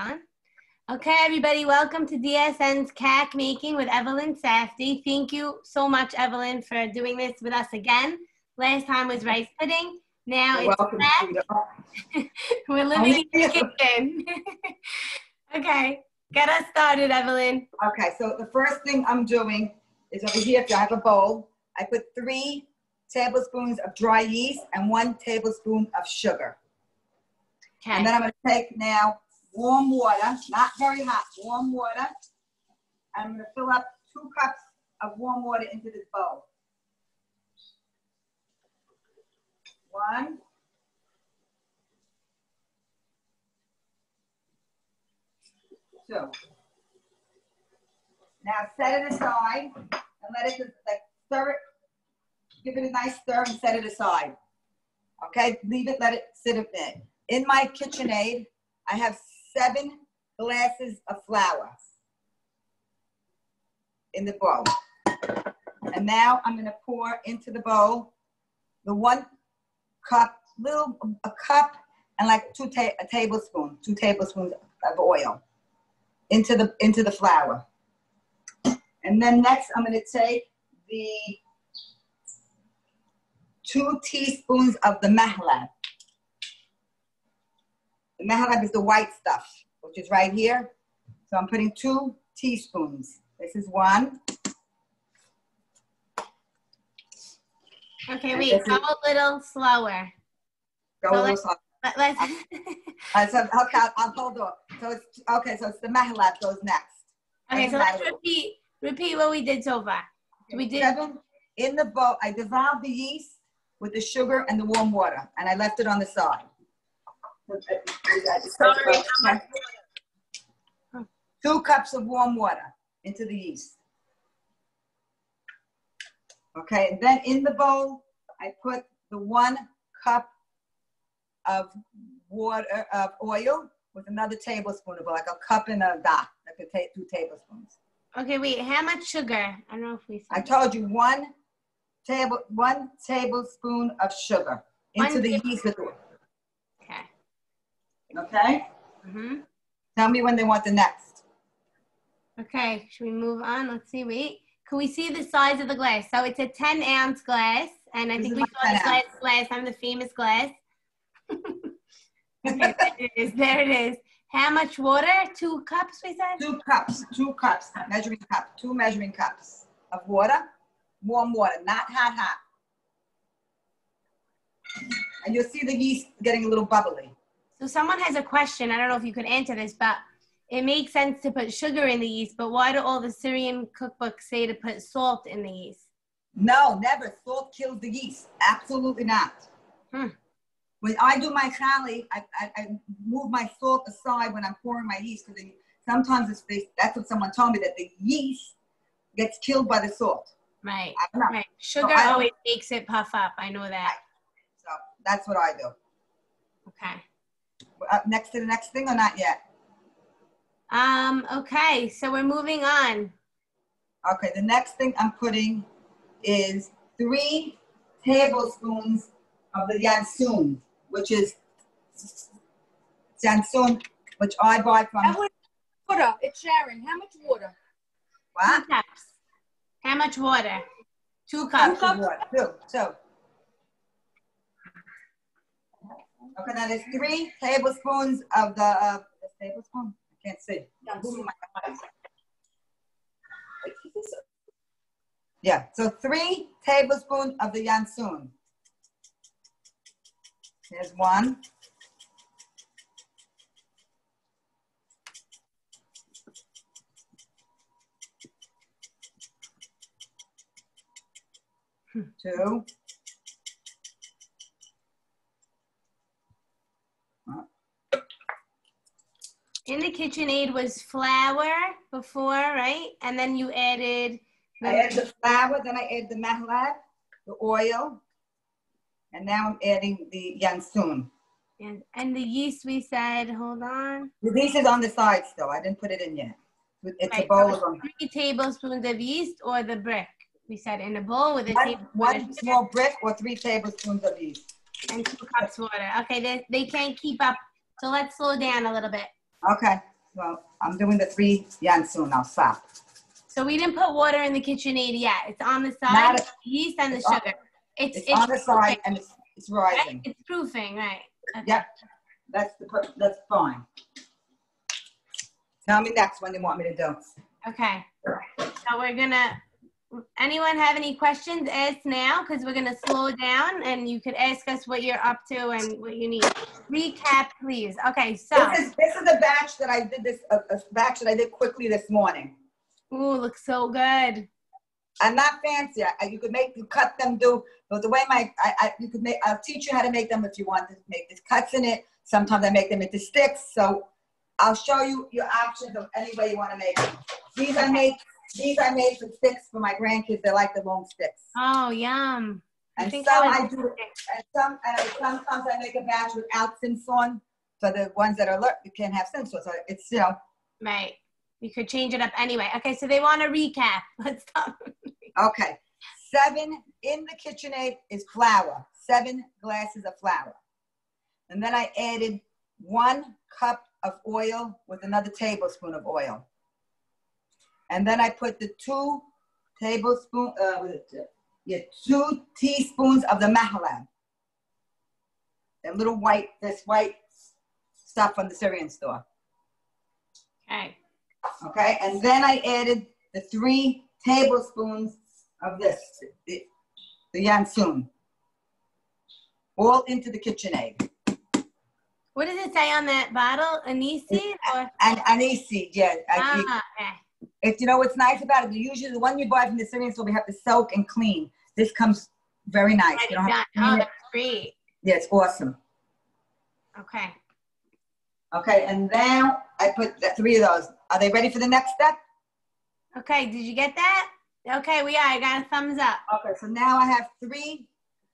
Okay, everybody, welcome to DSN's cake making with Evelyn Safdie. Thank you so much, Evelyn, for doing this with us again. Last time was rice pudding. Now You're it's welcome. We're living in the kitchen. Okay, get us started, Evelyn. Okay, so the first thing I'm doing is over here, if I have a bowl, I put 3 tablespoons of dry yeast and 1 tablespoon of sugar. Okay. And then I'm going to take now warm water, not very hot, warm water. I'm going to fill up 2 cups of warm water into this bowl. 1. 2. Now set it aside and let it just stir it. Give it a nice stir and set it aside. Okay, leave it, let it sit a bit. In my KitchenAid, I have 7 glasses of flour in the bowl. And now I'm going to pour into the bowl the 1 cup, a cup and like 2 tablespoons of oil into the flour. And then next I'm going to take the 2 teaspoons of the Mehlab. The Mehlab is the white stuff, which is right here. So I'm putting 2 teaspoons. This is 1. Okay, wait, go a little slower. Go a little slower. Let's So, okay, I'll hold on. So it's okay. So it's the Mehlab goes next. Okay, so let's repeat what we did so far. So we did 7 in the bowl. I dissolved the yeast with the sugar and the warm water, and I left it on the side. 2 cups of warm water into the yeast. Okay, and then in the bowl, I put the 1 cup of water, of oil with another tablespoon of oil, like a cup and a dot, like 2 tablespoons. Okay, wait, how much sugar? I don't know if we said. I told you 1 tablespoon of sugar into the yeast with oil. Okay. Okay? Mm-hmm. Tell me when they want the next. Okay, should we move on? Let's see, wait. Can we see the size of the glass? So it's a 10-ounce glass, and I think we saw this last time, the famous glass. Okay, there it is. How much water? 2 cups, we said? 2 cups, 2 measuring cups of water, warm water, not hot. And you'll see the yeast getting a little bubbly. So someone has a question. I don't know if you could answer this, but it makes sense to put sugar in the yeast, but why do all the Syrian cookbooks say to put salt in the yeast? No, never. Salt kills the yeast. Absolutely not. When I do my chali, I move my salt aside when I'm pouring my yeast, because sometimes that's what someone told me, that the yeast gets killed by the salt. Right, right. Sugar always makes it puff up. I know that. So that's what I do. Okay. Up next to the next thing or not yet? Okay, so we're moving on. Okay, the next thing I'm putting is 3 tablespoons of the Yansoon, which is Yansoon, which I buy from. How much water? It's Sharon. How much water? What? 2 cups. How much water? 2 cups. 2 cups of water. 2. Okay, now there's 3 tablespoons of the tablespoon. I can't see. Yeah, so 3 tablespoons of the Yansoon. Here's 1. Two. In the KitchenAid was flour before, right? And then you added I added the flour, then I added the Mehlab, the oil, and now I'm adding the Yansoon. And the yeast, we said, hold on. The yeast is on the side still. I didn't put it in yet. It's right, a bowl so of 3 tablespoons of yeast or the brick. We said in a bowl with a tablespoon one small brick or 3 tablespoons of yeast. And 2 cups water. Okay, they can't keep up. So let's slow down a little bit. Okay. Well, I'm doing the 3 Yansoon. I'll stop. So we didn't put water in the KitchenAid yet. It's on the side, Not the yeast and the it's on- sugar. It's on the side and it's right? rising. It's proofing, right? Okay. Yep. That's fine. Tell me next when you want me to do. Okay. So we're gonna. Anyone have any questions? Ask now, because we're gonna slow down, and you could ask us what you're up to and what you need. Recap, please. Okay. So This is a batch that I did a batch that I did quickly this morning. ooh, looks so good. I'm not fancy. You cut them, but the way I'll teach you how to make them if you want to make these cuts in it. Sometimes I make them into sticks. So I'll show you your options of any way you want to make them. These I made for sticks for my grandkids. They like the long sticks. Oh, yum. And sometimes I make a batch without Yansoon. So the ones that are you can't have Yansoon. So it's, Right. You could change it up anyway. Okay, so they want to recap. Let's stop. Okay. 7 in the KitchenAid is flour. 7 glasses of flour. And then I added 1 cup of oil with another tablespoon of oil. And then I put the 2 teaspoons of the Mehlab. That little white stuff from the Syrian store. Okay. Okay, and then I added the 3 tablespoons of this, the Yansoon, all into the KitchenAid. What does it say on that bottle? Anise or? Anise, yeah. Okay. If you know what's nice about it, usually the one you buy from the Syrian store, we have to soak and clean. This comes very nice. You don't have to clean it. That's great. Yeah, it's awesome. Okay. Okay, and now I put the 3 of those. Are they ready for the next step? Okay, did you get that? Okay, we are. I got a thumbs up. Okay, so now I have 3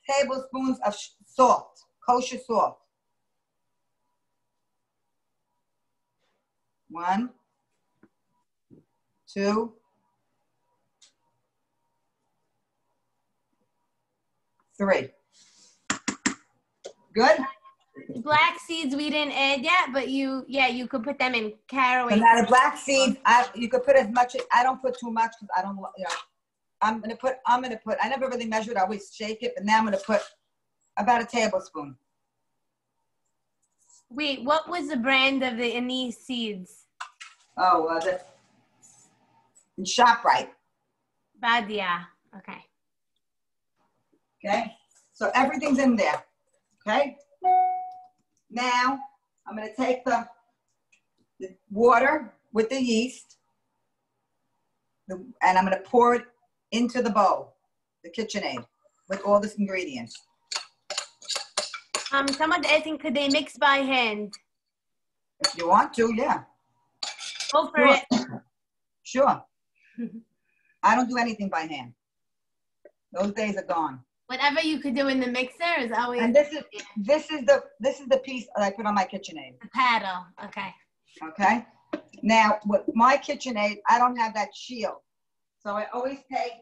tablespoons of salt, kosher salt. 1, 2, 3. Good? Black seeds we didn't add yet, but you could put them in caraway. So now the black seeds, you could put as much. I don't put too much because I don't. I'm gonna put. I never really measured. I always shake it, but now I'm gonna put about a tablespoon. Wait, what was the brand of the anise seeds? Oh, in ShopRite. Badia. Okay. Okay. So everything's in there. Okay. Now I'm gonna take the water with the yeast, and I'm gonna pour it into the bowl, the KitchenAid, with all these ingredients. Someone's asking, could they mix by hand? If you want to, yeah. Go for it. Sure. I don't do anything by hand. Those days are gone. Whatever you could do in the mixer is always. And this is the piece that I put on my KitchenAid. The paddle. Okay. Okay. Now with my KitchenAid, I don't have that shield, so I always take.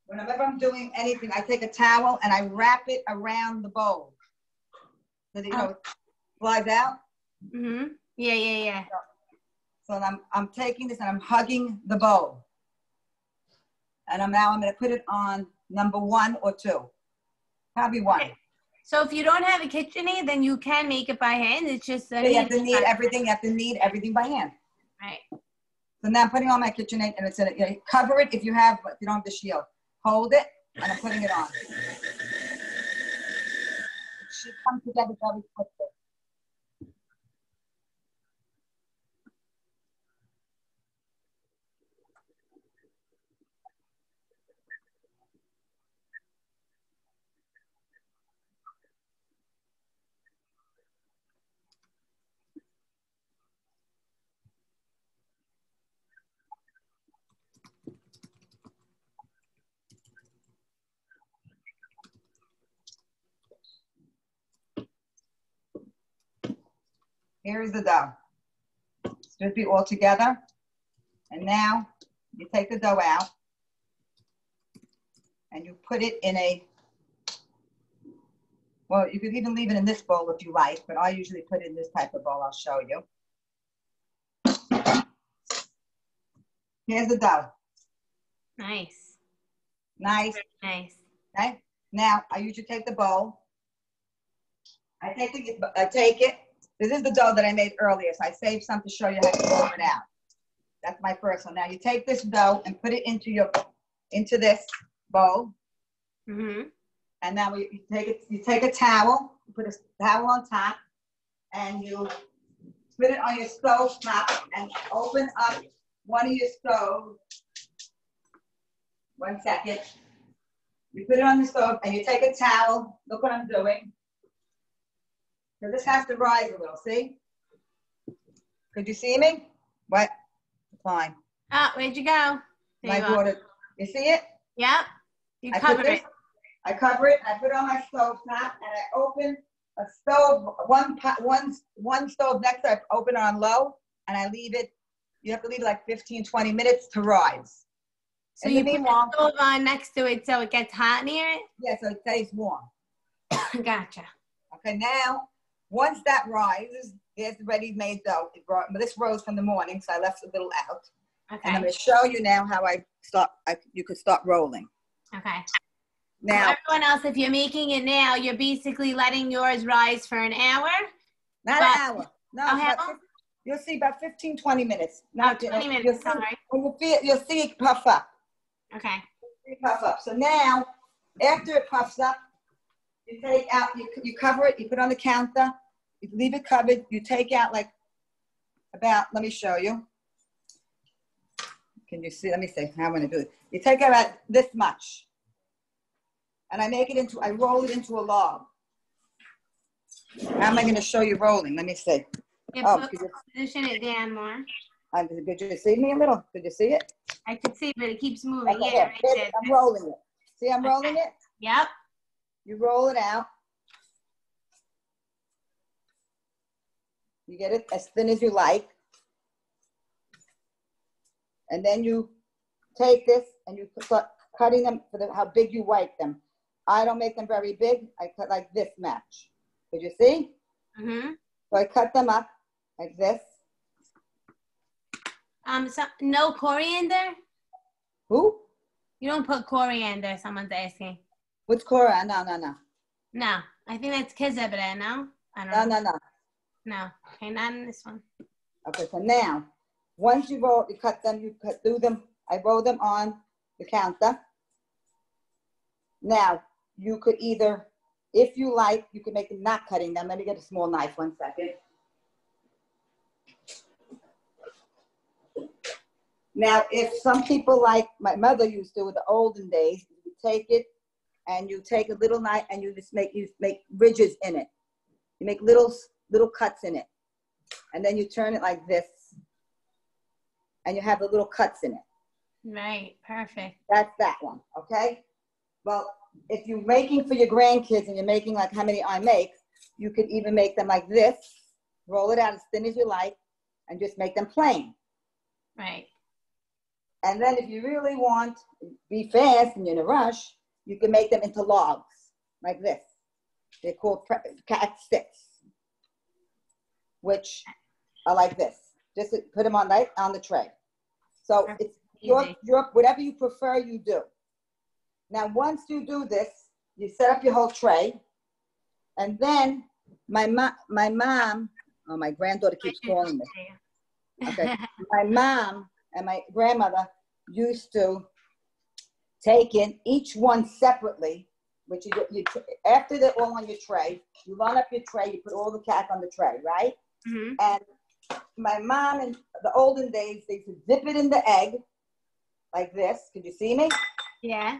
Whenever I'm doing anything, I take a towel and I wrap it around the bowl. So that, it flies out. Mhm. Yeah. So I'm taking this and I'm hugging the bowl. And I'm going to put it on number 1 or 2. Probably 1. Okay. So if you don't have a KitchenAid, then you can make it by hand. It's just you have to knead everything. You have to knead everything by hand. Right. So now I'm putting on my KitchenAid and it's in it. Cover it if you don't have the shield. Hold it and I'm putting it on. It should come together very quickly. Here is the dough. It should be all together. And now you take the dough out and you put it in well, you could even leave it in this bowl if you like, but I usually put it in this type of bowl. I'll show you. Here's the dough. Nice. Nice. Very nice. Okay. Now I usually take the bowl. I take it. This is the dough that I made earlier, so I saved some to show you how to roll it out. That's my first one. Now you take this dough and put it into this bowl. Mm-hmm. And now you take a towel, you put a towel on top, and you put it on your stove top and open up one of your stoves. 1 second. You put it on the stove and you take a towel. Look what I'm doing. So this has to rise a little, see? Could you see me? What? Fine. Oh, where'd you go? My daughter, you see it? Yep. You covered it. I cover it, I put it on my stove top, and I open a stove, one stove next to it, I open it on low, and I leave it, you have to leave it like 15, 20 minutes to rise. So you put the stove on next to it so it gets hot near it? Yeah, so it stays warm. Gotcha. Okay, now, once that rises, here's the ready-made dough. This rose from the morning, so I left a little out. Okay. And I'm going to show you now how you could start rolling. Okay. Now, for everyone else, if you're making it now, you're basically letting yours rise for an hour. Not an hour. No, you'll see about 15, 20 minutes. Not 20 minutes, sorry. You'll see it puff up. Okay. Puff up. So now, after it puffs up, you take out, you cover it, you put it on the counter, you leave it covered, you take out like about, let me show you. Can you see? Let me see how I'm going to do it. You take out about this much. And I roll it into a log. How am I going to show you rolling? Let me see. Yeah, position it down more. Could you see me a little? Could you see it? I could see, but it keeps moving. Okay, Yeah, right there. I'm rolling it. See, I'm rolling it? Yep. You roll it out. You get it as thin as you like. And then you take this and you start cutting them for how big you like them. I don't make them very big. I cut like this much. Did you see? Mm-hmm. So I cut them up like this. So no coriander? Who? You don't put coriander, someone's asking. What's coriander? No. No, I think that's kizabra, no? I don't know. No. Okay, not in this one. Okay, so now, once you cut them, I roll them on the counter. Now, you could either, if you like, you can make them not cutting them. Let me get a small knife, 1 second. Now, if some people like my mother used to in the olden days, you take it and you take a little knife and you make ridges in it. You make little cuts in it. And then you turn it like this. And you have the little cuts in it. Right, perfect. That's that one, okay? Well, if you're making for your grandkids and you're making like how many I make, you could even make them like this, roll it out as thin as you like, and just make them plain. Right. And then if you really want to be fast and you're in a rush, you can make them into logs, like this. They're called cat sticks, which are like this. Just put them on the tray. So it's your whatever you prefer, you do. Now, once you do this, you set up your whole tray, and then my mom, oh, my granddaughter keeps calling me. Okay, my mom and my grandmother used to take in each one separately, which you after they're all on your tray, you line up your tray, you put all the cat on the tray, right? Mm-hmm. And my mom in the olden days, they used to dip it in the egg like this. Could you see me? Yeah.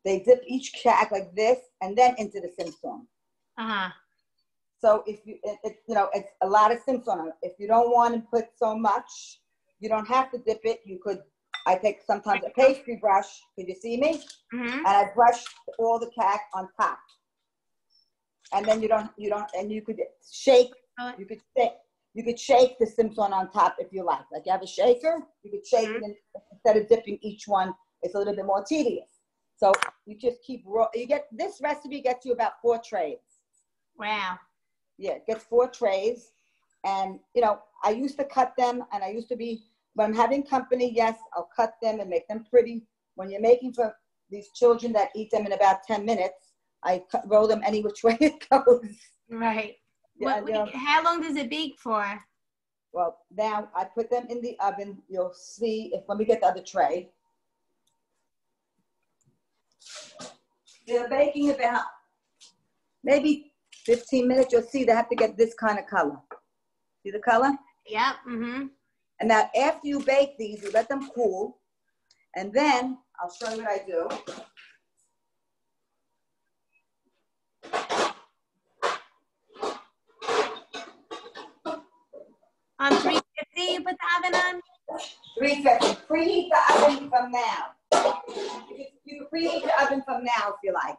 They dip each cat like this and then into the simsum. Uh-huh. So if it's a lot of simsum. If you don't want to put so much, you don't have to dip it. I take sometimes a pastry brush. Could you see me? Mm-hmm. And I brush all the cat on top. And then and you could shake. You could shake the simsum on top if you like. Like you have a shaker, you could shake it instead of dipping each one. It's a little bit more tedious. So you just keep this recipe gets you about 4 trays. Wow. Yeah, it gets 4 trays. And I used to cut them, and I used to be when I'm having company, yes, I'll cut them and make them pretty. When you're making for these children that eat them in about 10 minutes, I roll them any which way it goes. Right. Yeah, How long does it bake for? Well, now I put them in the oven. You'll see if, let me get the other tray. They're baking about maybe 15 minutes. You'll see they have to get this kind of color. See the color? Yep. Mm-hmm. And now after you bake these, you let them cool. And then I'll show you what I do. On 350, you put the oven on? 350. Preheat the oven from now. You can preheat the oven from now if you like.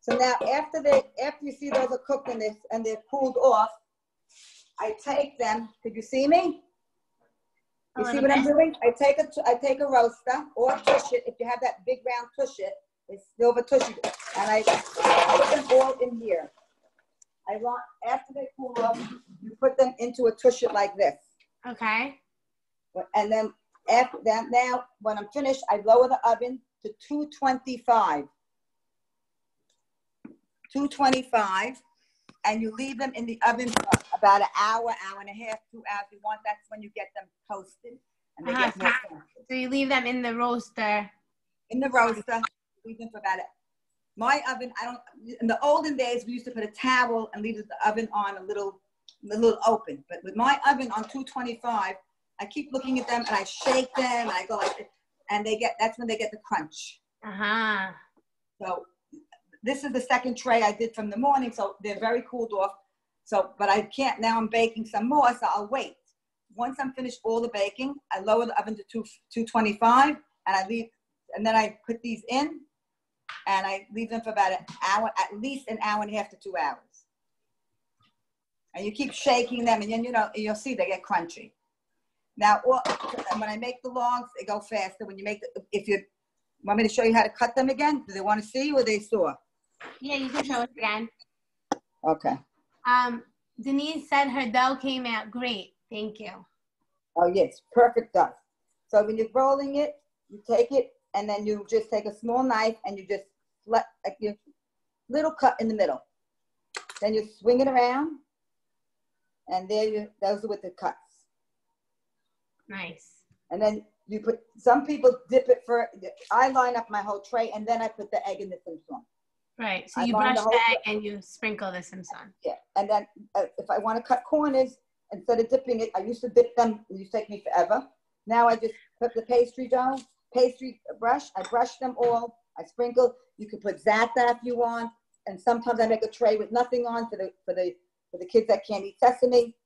So now after you see those are cooked and they're cooled off, I take them. Could you see me? You see what I'm doing? I take a roaster or tush it. If you have that big round tush it, it's silver tush it, and I put them all in here. After they cool off, you put them into a tush it like this. Okay. And then after that, now when I'm finished, I lower the oven to 225. 225, and you leave them in the oven for about an hour, hour and a half, 2 hours. You want that's when you get them toasted, and they get more toasted. So you leave them in the roaster. In the roaster, leave them for about my oven. In the olden days, we used to put a towel and leave the oven on a little open. But with my oven on 225, I keep looking at them and I shake them and I go like this, and that's when they get the crunch. So this is the second tray I did from the morning, so they're very cooled off. So, but I can't, now I'm baking some more, so I'll wait. Once I'm finished all the baking, I lower the oven to 225, and then I put these in, and I leave them for about an hour, at least an hour and a half to 2 hours. And you keep shaking them, and then, you'll see they get crunchy. Now, when I make the logs, they go faster. When you make if you want me to show you how to cut them again? Do they want to see or they saw? Yeah, you can show us again. Okay. Denise said her dough came out great. Thank you. Oh, yes. Perfect dough. So when you're rolling it, you take it, and then you just take a small knife, and you just let your little cut in the middle. Then you swing it around, and those are with the cuts. Nice. And then some people dip it I line up my whole tray, and then I put the egg in the simson. Right, so you brush the egg and you sprinkle the simson. Yeah, and then if I want to cut corners, instead of dipping it, I used to dip them, it used to take me forever. Now I just put the pastry brush, I brush them all, I sprinkle. You can put za'atar if you want, and sometimes I make a tray with nothing on for the kids that can't eat sesame.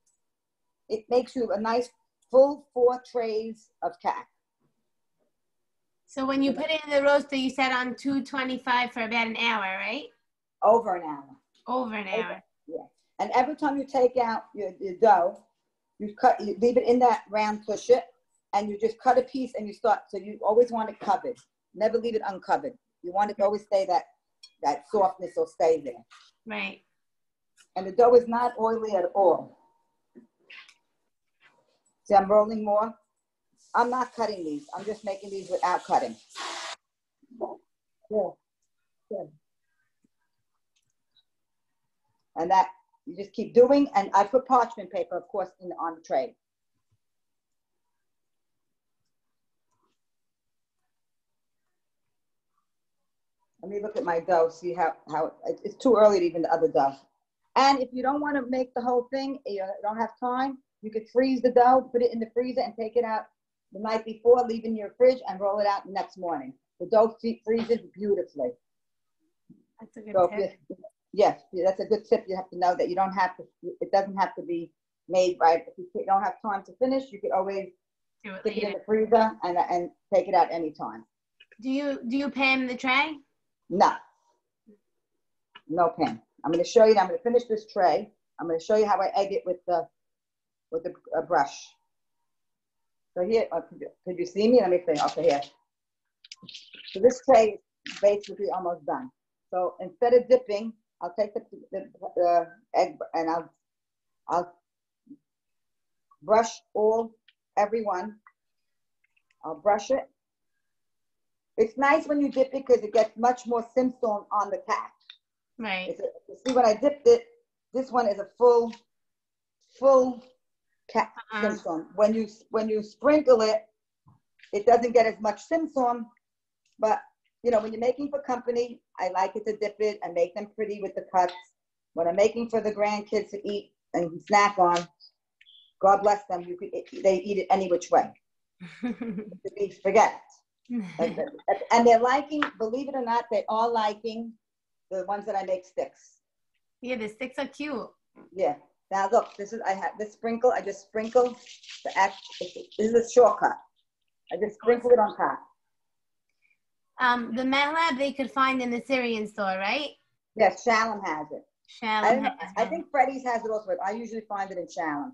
It makes you a nice full 4 trays of cake. So when you put it in the roaster, you said on 225 for about an hour, right? Over an hour. Over an hour. Yeah. And every time you take out your dough, you leave it in that round push it, and you just cut a piece and you start. So you always want it covered. Never leave it uncovered. You want it to always stay that softness will stay there. Right. And the dough is not oily at all. See, I'm rolling more. I'm not cutting these. I'm just making these without cutting. Yeah. Good. And that you just keep doing. And I put parchment paper, of course, on the tray. Let me look at my dough, see how it's too early to even the other dough. And if you don't want to make the whole thing, you don't have time, you could freeze the dough, put it in the freezer, and take it out the night before, leave it in your fridge, and roll it out the next morning. The dough freezes beautifully. That's a good tip. Yes, that's a good tip. You have to know that you don't have to, it doesn't have to be made right. If you don't have time to finish, you could always stick it in the freezer and take it out anytime. Do you pan the tray? No. No pan. I'm going to show you, I'm going to finish this tray. I'm going to show you how I egg it with the brush. So here, could you see me? Let me see. Okay, here. So this tray is basically almost done. So instead of dipping, I'll take the egg and I'll brush all every one. I'll brush it. It's nice when you dip it because it gets much more simstone on the cap. Right. You see, when I dipped it, this one is a full cap simstone. When you sprinkle it, it doesn't get as much simstone. But you know, when you're making for company, I like it to dip it and make them pretty with the cuts. When I'm making for the grandkids to eat and snack on, God bless them. They eat it any which way. Forget it. And they're liking, believe it or not, they are liking the ones that I make sticks. Yeah, the sticks are cute. Yeah. Now look, I have this sprinkle. I just sprinkle this is a shortcut. I just sprinkle it on top. The Mehlab they could find in the Syrian store, right? Yes, Shalom has it. Shalom I think Freddy's has it also, but I usually find it in Shalom.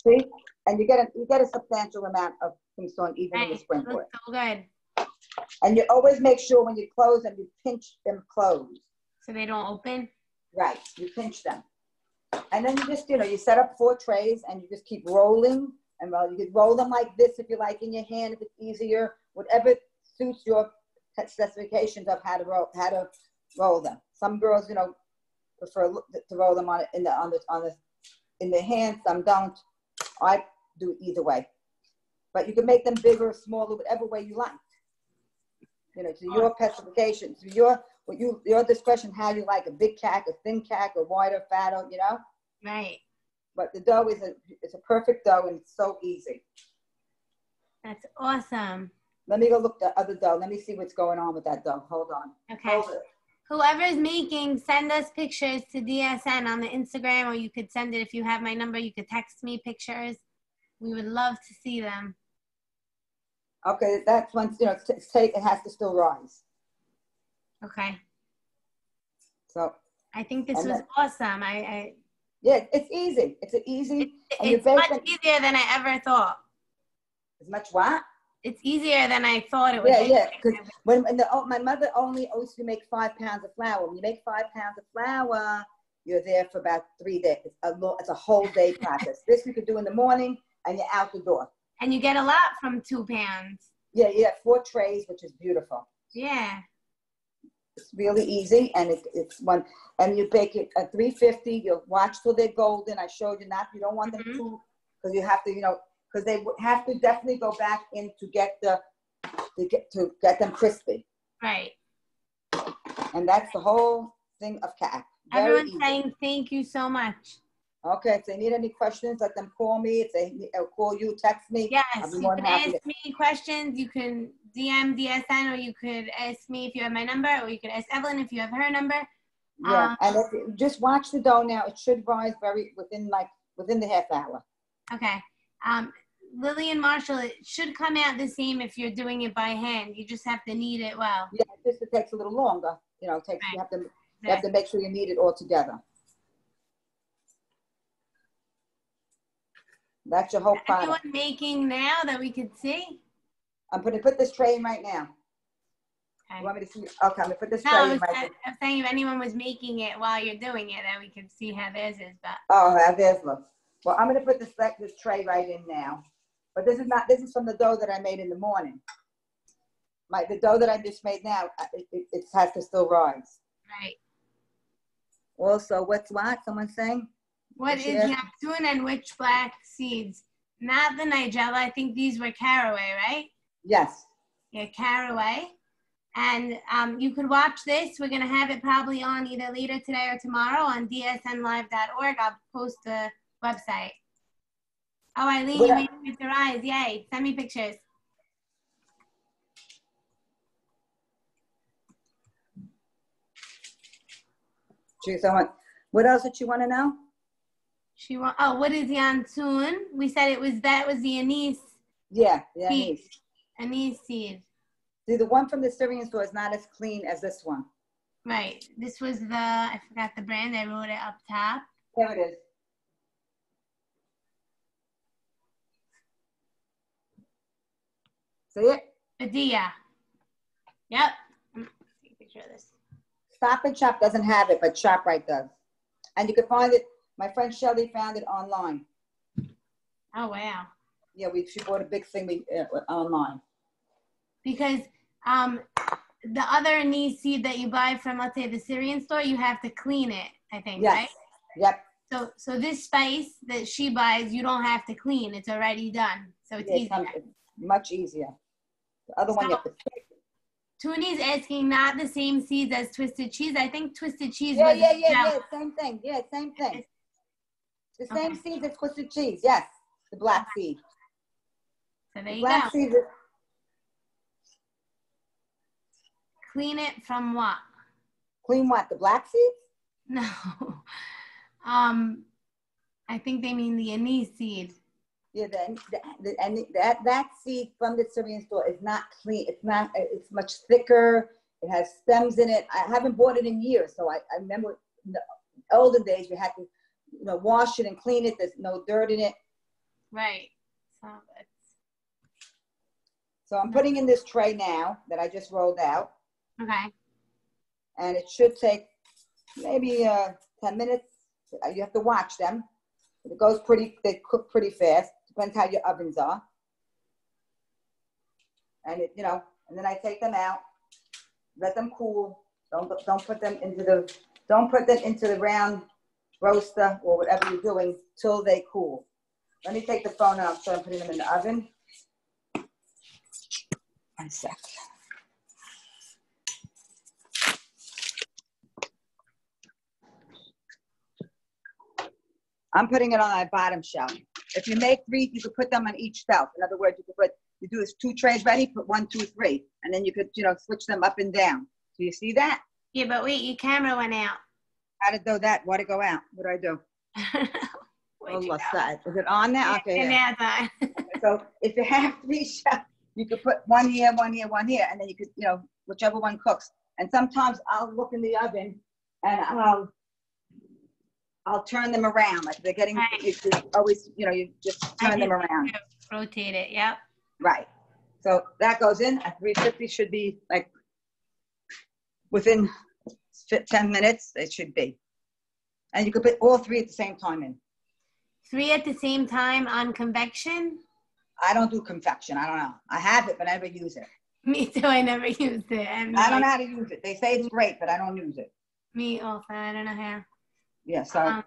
See? And you get a substantial amount of simstone even when you sprinkle it. So good. And you always make sure when you close them, you pinch them closed. So they don't open? Right. You pinch them. And then you just, you set up 4 trays and you just keep rolling. And well, you could roll them like this if you like in your hand, if it's easier, whatever suits your specifications of how to roll them. Some girls, prefer to roll them in the hand. Some don't. I do either way. But you can make them bigger or smaller, whatever way you like. To your specifications, to your discretion, how you like a big cack, a thin cack, a wider, fatter, Right. But the dough is a perfect dough, and it's so easy. That's awesome. Let me go look at the other dough. Let me see what's going on with that dough. Hold on. Okay. Hold it. Whoever's making, send us pictures to DSN on the Instagram, or you could send it if you have my number. You could text me pictures. We would love to see them. Okay, that's once, it has to still rise. Okay. So. I think this was awesome. Yeah, it's easy. It's easy. It's much easier than I ever thought. As much what? It's easier than I thought it would be. Yeah. Because my mother only used to make 5 pounds of flour. When you make 5 pounds of flour, you're there for about 3 days. It's a whole day process. This you could do in the morning, and you're out the door. And you get a lot from 2 pounds. Yeah, you have 4 trays, which is beautiful. Yeah. It's really easy, and it's one. And you bake it at 350. You'll watch till they're golden. I showed you you don't want them too, because you have to, because they have to definitely go back in to get them crispy. Right. And that's the whole thing of cap. Everyone's saying thank you so much. Okay, if they need any questions, let them call me. If they call you, text me. Yes, you can ask me questions. You can DM DSN, or you could ask me if you have my number, or you could ask Evelyn if you have her number. Yeah, and if you just watch the dough now. It should rise within the half hour. Okay. Lily and Marshall, it should come out the same if you're doing it by hand. You just have to knead it well. Yeah, it takes a little longer. You have to make sure you knead it all together. That's your whole product. Anyone making now that we could see? I'm going to put this tray in right now. Okay. You want me to see? Okay, I'm going to put this tray in right now. I'm saying if anyone was making it while you're doing it, that we could see how theirs is. But how theirs looks. Well, I'm going to put this tray right in now. But this is from the dough that I made in the morning. The dough that I just made now, it has to still rise. Right. Also, what's what? Someone's saying? What is Yansoon and which black seeds? Not the Nigella. I think these were caraway, right? Yes. Yeah, caraway. And you could watch this. We're going to have it probably on either later today or tomorrow on dsnlive.org. I'll post the website. Oh, Eileen, you made it with your eyes. Yay. Send me pictures. What else did you want to know? What is Yansoon? We said that was the anise. Yeah, the anise. Anise seed. See, the one from the Syrian store is not as clean as this one. Right. This was I forgot the brand. I wrote it up top. There it is. See it? Padilla. Yep. Take a picture of this. Stop and Shop doesn't have it, but ShopRite does. And you can find it. My friend Shelly found it online. Oh, wow. Yeah, she bought a big thing online. Because the other anise seed that you buy from, let's say, the Syrian store, you have to clean it, I think, Yes. right? Yep. So this spice that she buys, you don't have to clean. It's already done. So it's easier. It's much easier. The other one you have to pick. Toonie's asking not the same seeds as twisted cheese. I think twisted cheese Yeah, was yeah. Same thing. Yeah, same thing. The same seeds as twisted cheese. Yes, the black seed. So there you black go. Seed Clean it from what? Clean what? The black seeds? No. I think they mean the anise seed. Yeah, that seed from the Syrian store is not clean. It's not. It's much thicker. It has stems in it. I haven't bought it in years, so I remember in the olden days you had to, wash it and clean it. There's no dirt in it. Right. So I'm putting in this tray now that I just rolled out. Okay. And it should take maybe 10 minutes. You have to watch them. They cook pretty fast. Depends how your ovens are. And and then I take them out, let them cool. Don't put them into the round roaster or whatever you're doing till they cool. Let me take the phone out so I'm putting them in the oven. 1 sec. I'm putting it on my bottom shelf. If you make 3, you could put them on each shelf. In other words, you do this 2 trays ready, put 1, 2, 3, and then you could, switch them up and down. Do you see that? Yeah, but wait, your camera went out. How did why'd it go out? What do I do? Is it on now? Okay. Yeah. So if you have 3 shelves, you could put 1 here, 1 here, 1 here, and then you could, whichever one cooks. And sometimes I'll look in the oven and I'll turn them around. Like they're getting, you always, you just turn them around. Rotate it, yep. Right. So that goes in at 350, should be like within 10 minutes, it should be. And you could put all 3 at the same time in. 3 at the same time on convection? I don't do convection. I don't know. I have it, but I never use it. Me too. I never used it. I don't know how to use it. They say it's great, but I don't use it. Me also. I don't know how. Yeah, so.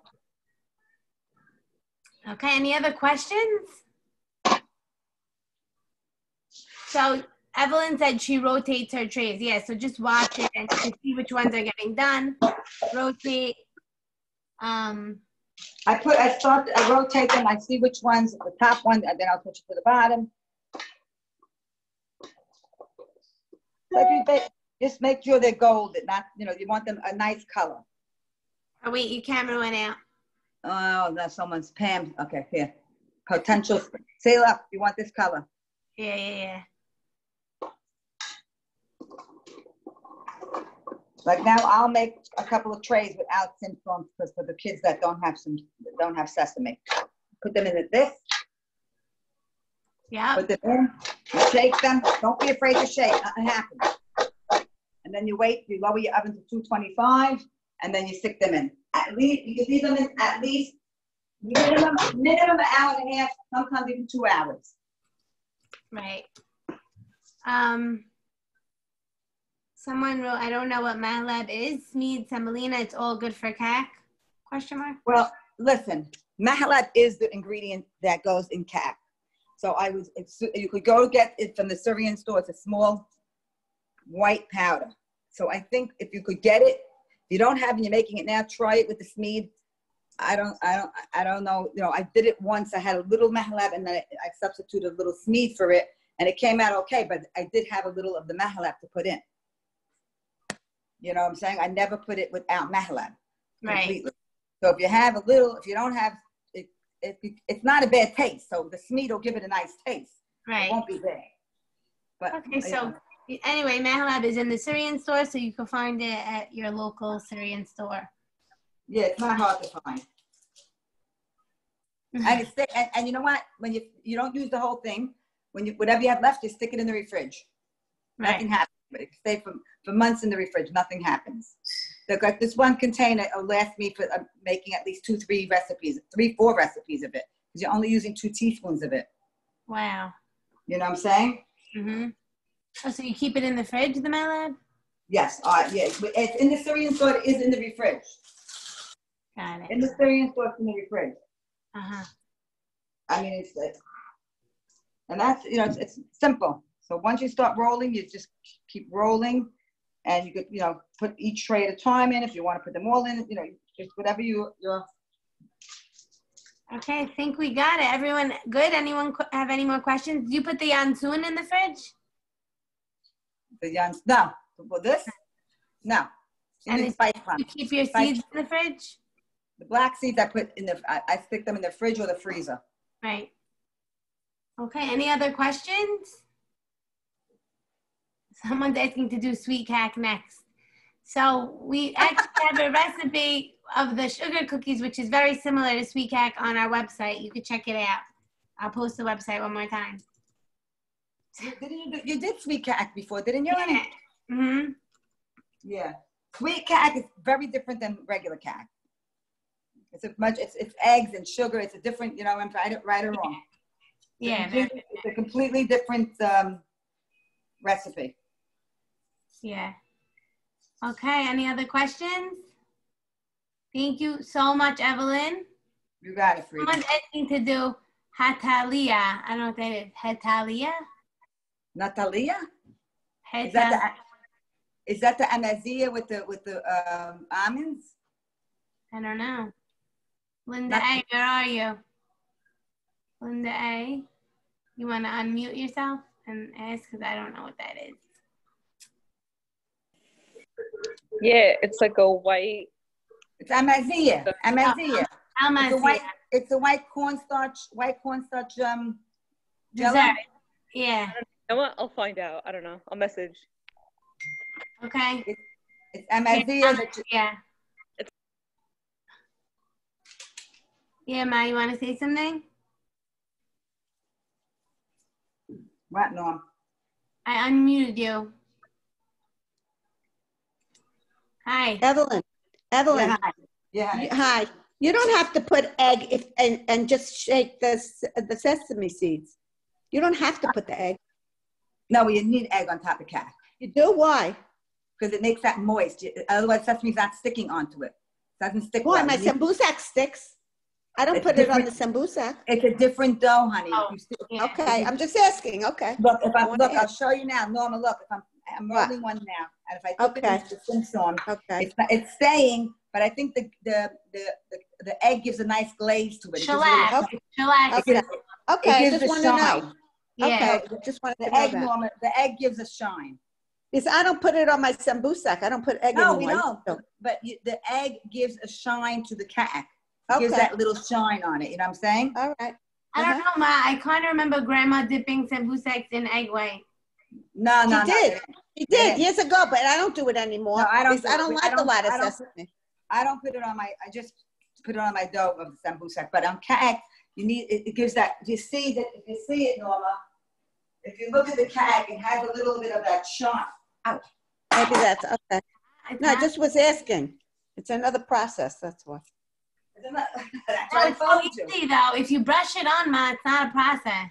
Okay, any other questions? So Evelyn said she rotates her trays. Yeah, so just watch it and see which ones are getting done. Rotate. I rotate them. I see which ones, the top one, and then I'll switch it to the bottom. So just make sure they're gold. Not, you want them a nice color. Oh wait, your camera went out. Oh, that's someone's Pam. Okay, here. Potential. Say look, you want this color. Yeah. Like now, I'll make a couple of trays without symptoms because for the kids that don't have sesame. Put them in this. Yeah. Put them in. You shake them. Don't be afraid to shake. Nothing happens. And then you wait. You lower your oven to 225, and then you stick them in. At least you leave them in at least minimum an hour and a half. Sometimes even 2 hours. Right. Someone wrote, I don't know what Mehlab is. Mead, semolina, it's all good for kak? Question mark. Well, listen, Mehlab is the ingredient that goes in kak. So you could go get it from the Syrian store. It's a small white powder. So I think if you could get it, if you don't have it and you're making it now, try it with the smeed. I don't know. I did it once. I had a little Mehlab and then I substituted a little smeed for it and it came out okay, but I did have a little of the Mehlab to put in. You know what I'm saying? I never put it without Mehlab completely. Right. So if you have a little, if you don't have it, it's not a bad taste. So the smeed will give it a nice taste. Right. It won't be bad. But okay, so anyway, Mehlab is in the Syrian store, so you can find it at your local Syrian store. Yeah, it's not hard to find. And you know what? When you don't use the whole thing, whatever you have left, you stick it in the refrige. Right. Nothing happens. But it can stay for months in the refrige. Nothing happens. Like this one container will last me for making at least 2-3 recipes, 3-4 recipes of it. because you're only using 2 teaspoons of it. Wow. You know what I'm saying? Mm-hmm. Oh, so you keep it in the fridge, the Mehlab? Yes. Yeah. It's in the Syrian store. It is in the fridge. Got it. In the Syrian store, it's in the fridge. Uh-huh. I mean, it's and that's, you know, it's simple. So once you start rolling, you just keep rolling, and you could, you know, put each tray at a time in if you want to put them all in. You know, just whatever you're. Okay, I think we got it. Everyone good? Anyone have any more questions? Do you put the Yansoon in the fridge? No. Well, this? No. And you keep your seeds in the fridge? The black seeds I put in I stick them in the fridge or the freezer. Right. Okay, any other questions? Someone's asking to do sweet cack next. So we actually have a recipe of the sugar cookies, which is very similar to sweet cack, on our website. You could check it out. I'll post the website one more time. You did sweet cack before, didn't you? Yeah. Mm-hmm. Yeah. Sweet cack is very different than regular cack. It's eggs and sugar. It's a different, you know, I'm right or wrong. Yeah. It's a completely different recipe. Yeah. Okay, any other questions? Thank you so much, Evelyn. You got it, Frida. Someone's asking to do hatalia. I don't know what that is. Hatalia? Natalia? Is that the amazia with the almonds? I don't know. Linda A, where are you? Linda A, you want to unmute yourself and ask, because I don't know what that is. Yeah, it's like a white. It's amazia. Amazia. Amazia. It's a white cornstarch. Jello. Dessert. Yeah. You know what? I'll find out. I don't know. I'll message. Okay. It's amazia. Yeah. Yeah, Ma, you want to say something? What, Norm? I unmuted you. Hi. Evelyn. Yeah. Hi. You don't have to put egg and just shake the sesame seeds. You don't have to put the egg. No, you need egg on top of cack. You do? Why? Because it makes that moist. Otherwise, sesame's not sticking onto it. It doesn't stick. Why? Well. My sambusak sticks. I don't put it on the sambusak. It's a different dough, honey. Oh, yeah. Okay, I'm just asking. Okay. Look, I'll show you now, Norma. Look, if I'm rolling one now, and if I put it into the Simpson, it's staying. But I think the egg gives a nice glaze to it. Shellac. Okay. I just want to know. Yeah. Okay. Just wanted to The know egg, that. Norma. The egg gives a shine. Because I don't put it on my sambusak. I don't put egg No, anymore. we don't. But the egg gives a shine to the cack. It gives Okay. that little shine on it. You know what I'm saying? All right. I don't know, Ma. I kind of remember Grandma dipping sambusaks in egg white. No. She did years ago, but I don't do it anymore. No, I don't. I don't like a lot of sesame. I don't put it on I just put it on my dough of the sambusak. But on cack, you need it gives that. You see that? If you see it, Norma, if you look at the cack, it has a little bit of that shine. Ouch. Maybe that's okay. No, I just was asking. It's another process. That's why. That's what I told you. Easy, though. If you brush it on, Ma, it's not a process.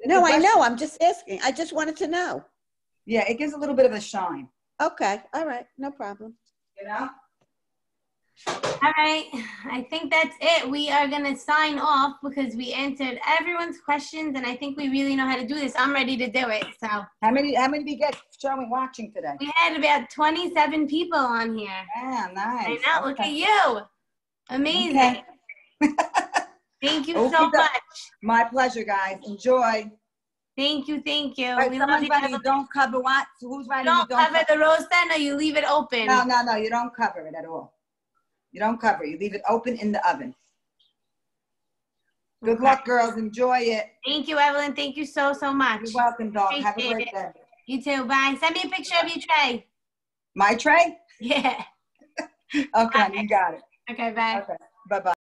No, I know. I'm just asking. I just wanted to know. Yeah, it gives a little bit of a shine. Okay. All right. No problem. You know? All right. I think that's it. We are going to sign off because we answered everyone's questions, and I think we really know how to do this. I'm ready to do it. So how many did we get watching today? We had about 27 people on here. Yeah, nice. I know. Look at you. Amazing. Okay. Thank you so much. My pleasure, guys. Enjoy. Thank you. Right, someone's writing, you don't cover what? So who's writing? You don't cover the roast then, or you leave it open? No. You don't cover it at all. You don't cover it. You leave it open in the oven. Good luck, girls. Enjoy it. Thank you, Evelyn. Thank you so much. You're welcome, dog. Have a great day. You too. Bye. Send me a picture of your tray. My tray? Yeah. Okay, you got it. Okay, bye. Okay, bye-bye.